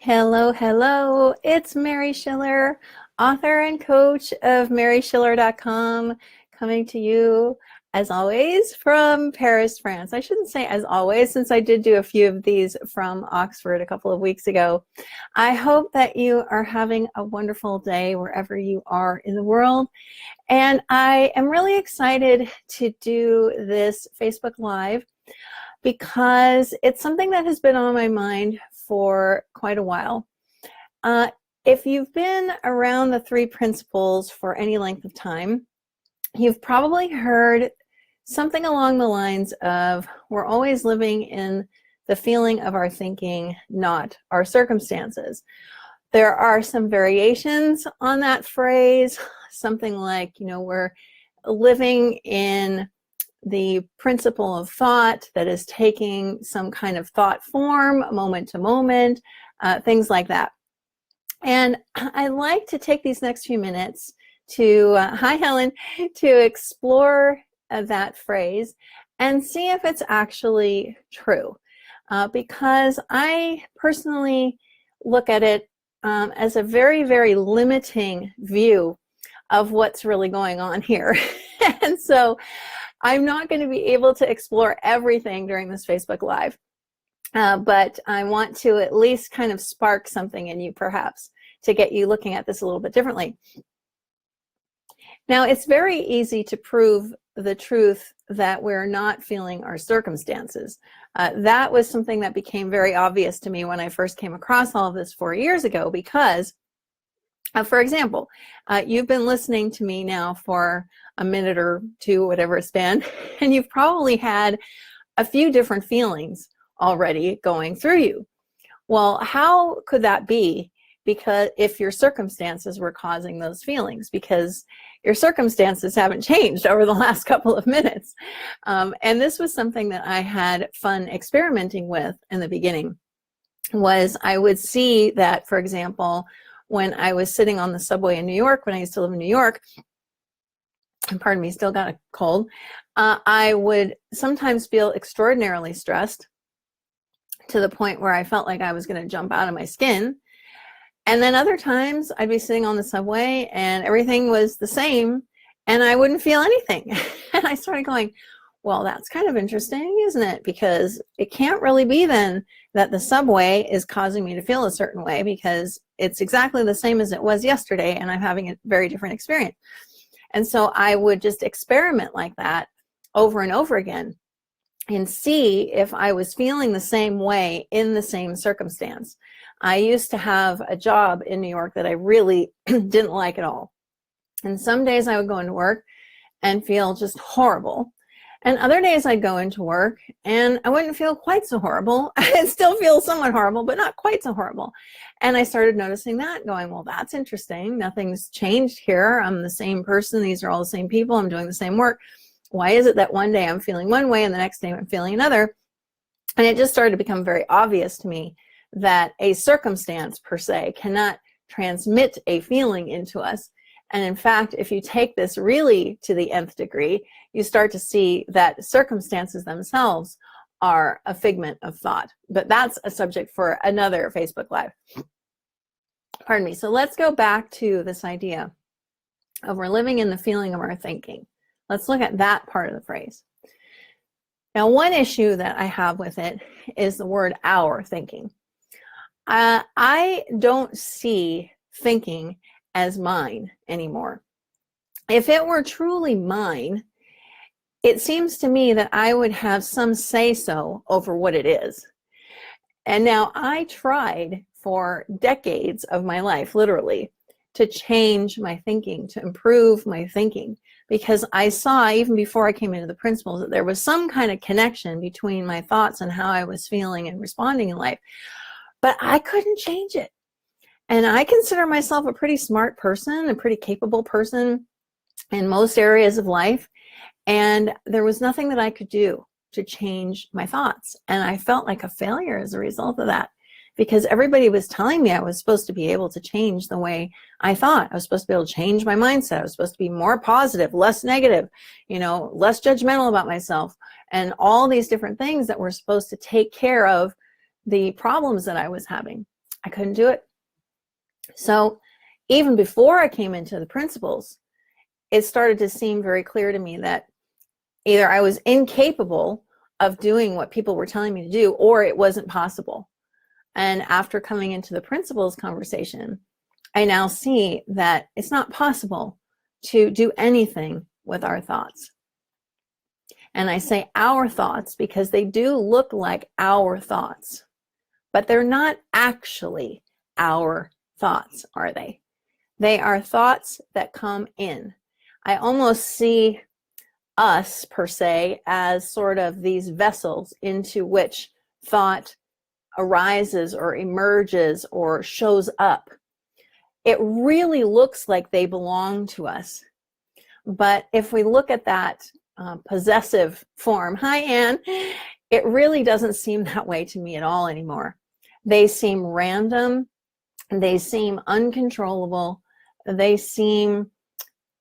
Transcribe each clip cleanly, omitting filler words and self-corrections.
Hello, hello. It's Mary Schiller, author and coach of MarySchiller.com, coming to you as always from Paris, France. I shouldn't say as always, since I did do a few of these from Oxford a couple of weeks ago. I hope that you are having a wonderful day wherever you are in the world. And I am really excited to do this Facebook Live because it's something that has been on my mind for quite a while. If you've been around the three principles for any length of time, you've probably heard something along the lines of, we're always living in the feeling of our thinking, not our circumstances. There are some variations on that phrase, something like, we're living in the principle of thought that is taking some kind of thought form, moment to moment, things like that. And I like to take these next few minutes to, hi Helen, to explore that phrase and see if it's actually true. Because I personally look at it as a very, very limiting view of what's really going on here. And so I'm not going to be able to explore everything during this Facebook Live, but I want to at least kind of spark something in you, perhaps, to get you looking at this a little bit differently. Now, it's very easy to prove the truth that we're not feeling our circumstances. That was something that became very obvious to me when I first came across all of this 4 years ago, because for example, you've been listening to me now for a minute or two, whatever it's been, and you've probably had a few different feelings already going through you. Well, how could that be? Because if your circumstances were causing those feelings, because your circumstances haven't changed over the last couple of minutes. And this was something that I had fun experimenting with in the beginning, was I would see that, for example, when I was sitting on the subway in New York, when I used to live in New York, and pardon me, still got a cold, I would sometimes feel extraordinarily stressed to the point where I felt like I was going to jump out of my skin. And then other times I'd be sitting on the subway and everything was the same and I wouldn't feel anything. And I started going, well, that's kind of interesting, isn't it? Because it can't really be then that the subway is causing me to feel a certain way, because it's exactly the same as it was yesterday and I'm having a very different experience. And so I would just experiment like that over and over again and see if I was feeling the same way in the same circumstance. I used to have a job in New York that I really didn't like at all. And some days I would go into work and feel just horrible. And other days I'd go into work and I wouldn't feel quite so horrible. I'd still feel somewhat horrible, but not quite so horrible. And I started noticing that, going, well, that's interesting. Nothing's changed here. I'm the same person. These are all the same people. I'm doing the same work. Why is it that one day I'm feeling one way and the next day I'm feeling another? And it just started to become very obvious to me that a circumstance per se cannot transmit a feeling into us. And in fact, if you take this really to the nth degree, you start to see that circumstances themselves are a figment of thought. But that's a subject for another Facebook Live. Pardon me. So let's go back to this idea of we're living in the feeling of our thinking. Let's look at that part of the phrase. Now, one issue that I have with it is the word our thinking. I don't see thinking as mine anymore. If it were truly mine, it seems to me that I would have some say-so over what it is. And now I tried for decades of my life, literally, to change my thinking, to improve my thinking, because I saw, even before I came into the principles, that there was some kind of connection between my thoughts and how I was feeling and responding in life. But I couldn't change it. And I consider myself a pretty smart person, a pretty capable person in most areas of life. And there was nothing that I could do to change my thoughts. And I felt like a failure as a result of that, because everybody was telling me I was supposed to be able to change the way I thought. I was supposed to be able to change my mindset. I was supposed to be more positive, less negative, less judgmental about myself, and all these different things that were supposed to take care of the problems that I was having. I couldn't do it. So even before I came into the principles, it started to seem very clear to me that either I was incapable of doing what people were telling me to do, or it wasn't possible. And after coming into the principles conversation, I now see that it's not possible to do anything with our thoughts. And I say our thoughts because they do look like our thoughts, but they're not actually our thoughts, are they? They are thoughts that come in. I almost see us, per se, as sort of these vessels into which thought arises or emerges or shows up. It really looks like they belong to us. But if we look at that possessive form, hi Anne, it really doesn't seem that way to me at all anymore. They seem random, they seem uncontrollable, they seem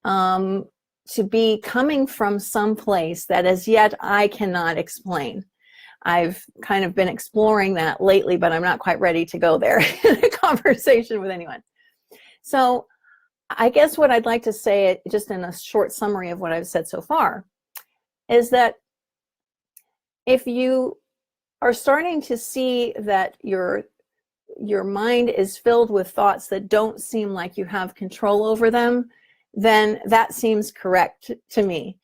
to be coming from some place that as yet I cannot explain. I've kind of been exploring that lately, but I'm not quite ready to go there in a conversation with anyone. So I guess what I'd like to say, just in a short summary of what I've said so far, is that if you are starting to see that your mind is filled with thoughts that don't seem like you have control over them, then that seems correct to me.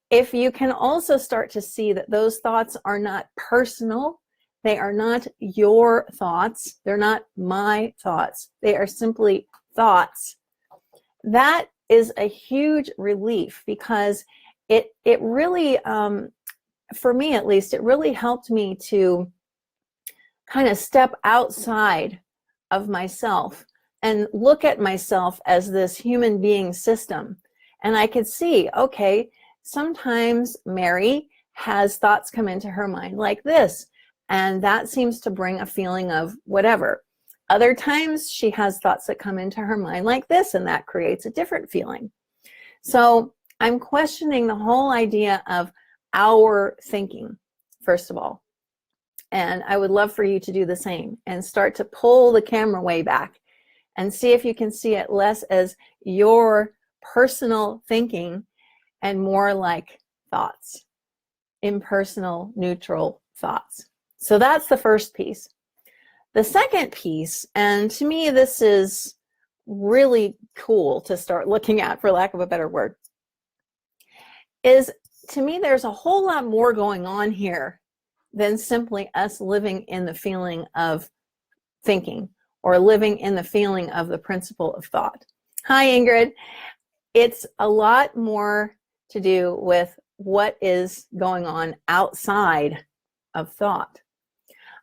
If you can also start to see that those thoughts are not personal, they are not your thoughts, they're not my thoughts, they are simply thoughts, that is a huge relief, because it really, for me at least, it really helped me to kind of step outside of myself and look at myself as this human being system. And I could see, okay, sometimes Mary has thoughts come into her mind like this, and that seems to bring a feeling of whatever. Other times she has thoughts that come into her mind like this, and that creates a different feeling. So I'm questioning the whole idea of our thinking, first of all. And I would love for you to do the same and start to pull the camera way back and see if you can see it less as your personal thinking and more like thoughts, impersonal, neutral thoughts. So that's the first piece. The second piece, and to me this is really cool to start looking at, for lack of a better word, is, to me, there's a whole lot more going on here than simply us living in the feeling of thinking or living in the feeling of the principle of thought. Hi, Ingrid. It's a lot more to do with what is going on outside of thought.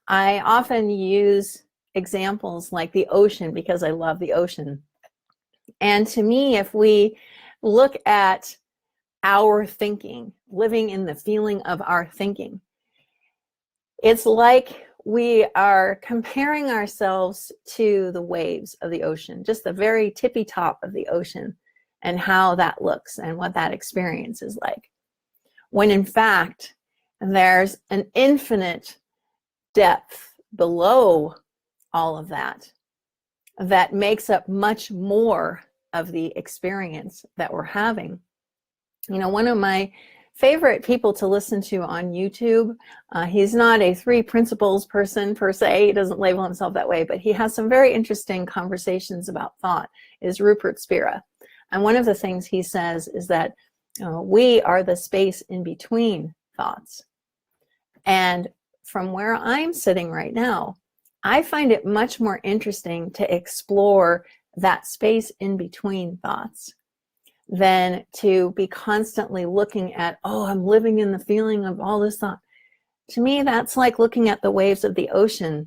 I often use examples like the ocean because I love the ocean. And to me, if we look at our thinking, living in the feeling of our thinking, it's like we are comparing ourselves to the waves of the ocean, just the very tippy top of the ocean, and how that looks and what that experience is like. When in fact, there's an infinite depth below all of that that makes up much more of the experience that we're having. You know, one of my favorite people to listen to on YouTube, he's not a 3 principles person per se, he doesn't label himself that way, but he has some very interesting conversations about thought, is Rupert Spira. And one of the things he says is that we are the space in between thoughts. And from where I'm sitting right now, I find it much more interesting to explore that space in between thoughts than to be constantly looking at, oh, I'm living in the feeling of all this thought. To me, that's like looking at the waves of the ocean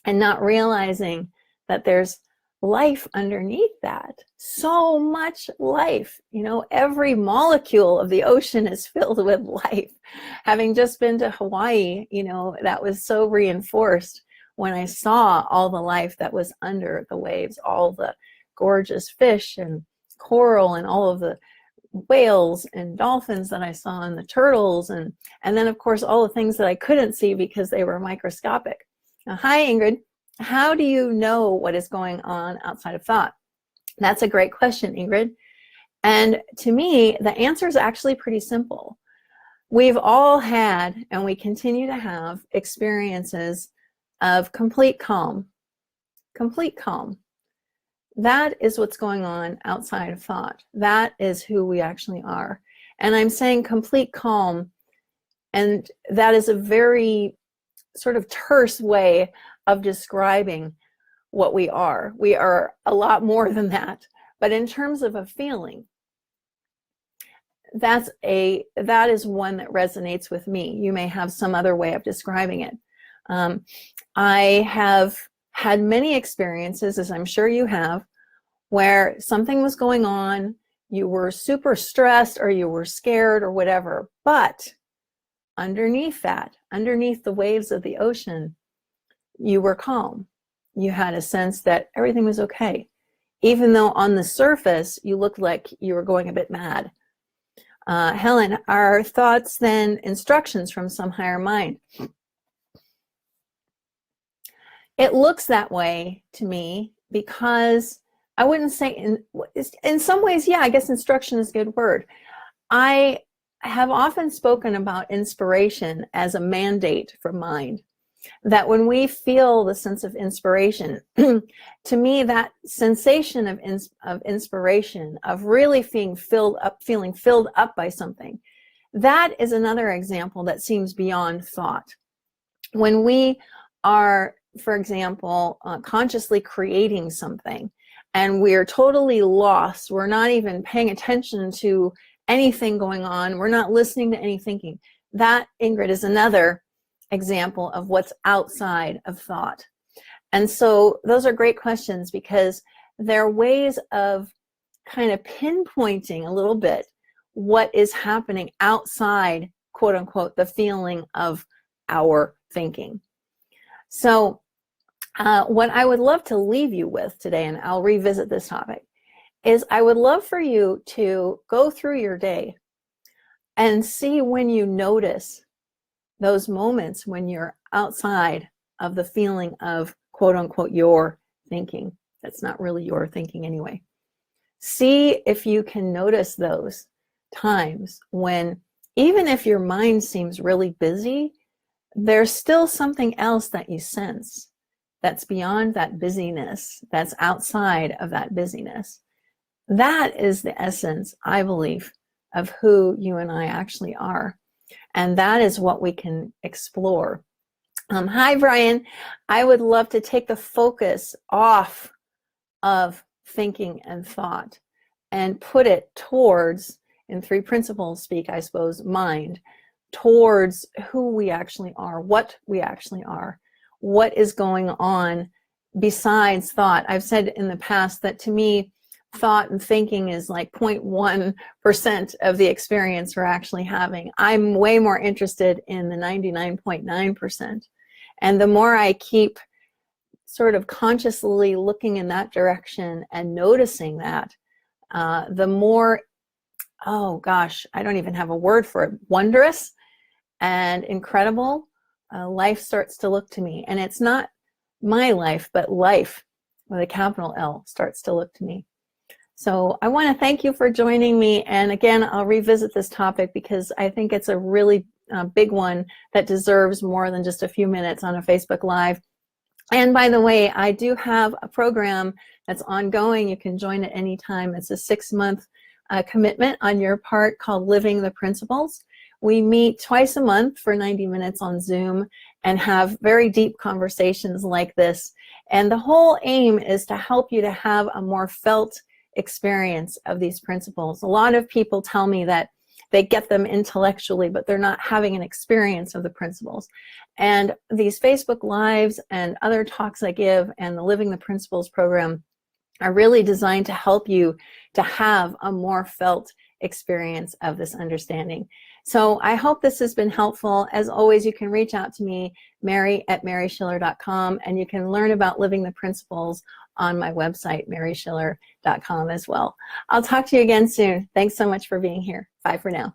and not realizing that there's life underneath that. So much life. You know, every molecule of the ocean is filled with life. Having just been to Hawaii, you know, that was so reinforced when I saw all the life that was under the waves, all the gorgeous fish and coral and all of the whales and dolphins that I saw, and the turtles, and then of course all the things that I couldn't see because they were microscopic. Now, hi Ingrid. How do you know what is going on outside of thought? That's a great question, Ingrid. And to me, the answer is actually pretty simple. We've all had, and we continue to have, experiences of complete calm. Complete calm. That is what's going on outside of thought. That is who we actually are. And I'm saying complete calm, and that is a very sort of terse way of describing what we are. We are a lot more than that. But in terms of a feeling, that is one that resonates with me. You may have some other way of describing it. I have had many experiences, as I'm sure you have, where something was going on, you were super stressed or you were scared or whatever, but underneath that, underneath the waves of the ocean, you were calm. You had a sense that everything was okay, even though on the surface you looked like you were going a bit mad. Helen, are thoughts then instructions from some higher mind? It looks that way to me, because I wouldn't say in some ways, yeah, I guess instruction is a good word. I have often spoken about inspiration as a mandate from mind. That when we feel the sense of inspiration, to me, that sensation of inspiration, of really feeling filled up by something, that is another example that seems beyond thought. When we are, for example, consciously creating something, and we're totally lost, we're not even paying attention to anything going on, we're not listening to any thinking. That, Ingrid, is another example of what's outside of thought. And so those are great questions, because they're ways of kind of pinpointing a little bit what is happening outside, quote unquote, the feeling of our thinking. So what I would love to leave you with today, and I'll revisit this topic, is I would love for you to go through your day and see when you notice those moments when you're outside of the feeling of, quote unquote, your thinking. That's not really your thinking anyway. See if you can notice those times when, even if your mind seems really busy, there's still something else that you sense that's beyond that busyness, that's outside of that busyness. That is the essence, I believe, of who you and I actually are. And that is what we can explore. Hi, Brian. I would love to take the focus off of thinking and thought and put it towards, in three principles speak, I suppose, mind, towards who we actually are, what we actually are, what is going on besides thought. I've said in the past that to me, thought and thinking is like 0.1% of the experience we're actually having. I'm way more interested in the 99.9%. And the more I keep sort of consciously looking in that direction and noticing that, the more, oh gosh, I don't even have a word for it, wondrous and incredible life starts to look to me. And it's not my life, but life with a capital L starts to look to me. So I want to thank you for joining me. And again, I'll revisit this topic because I think it's a really big one that deserves more than just a few minutes on a Facebook Live. And by the way, I do have a program that's ongoing. You can join at any time. It's a 6-month commitment on your part called Living the Principles. We meet twice a month for 90 minutes on Zoom and have very deep conversations like this. And the whole aim is to help you to have a more felt experience of these principles. A lot of people tell me that they get them intellectually, but they're not having an experience of the principles. And these Facebook Lives and other talks I give and the Living the Principles program are really designed to help you to have a more felt experience of this understanding. So I hope this has been helpful. As always, you can reach out to me, Mary@maryschiller.com, and you can learn about Living the Principles on my website, maryschiller.com as well. I'll talk to you again soon. Thanks so much for being here. Bye for now.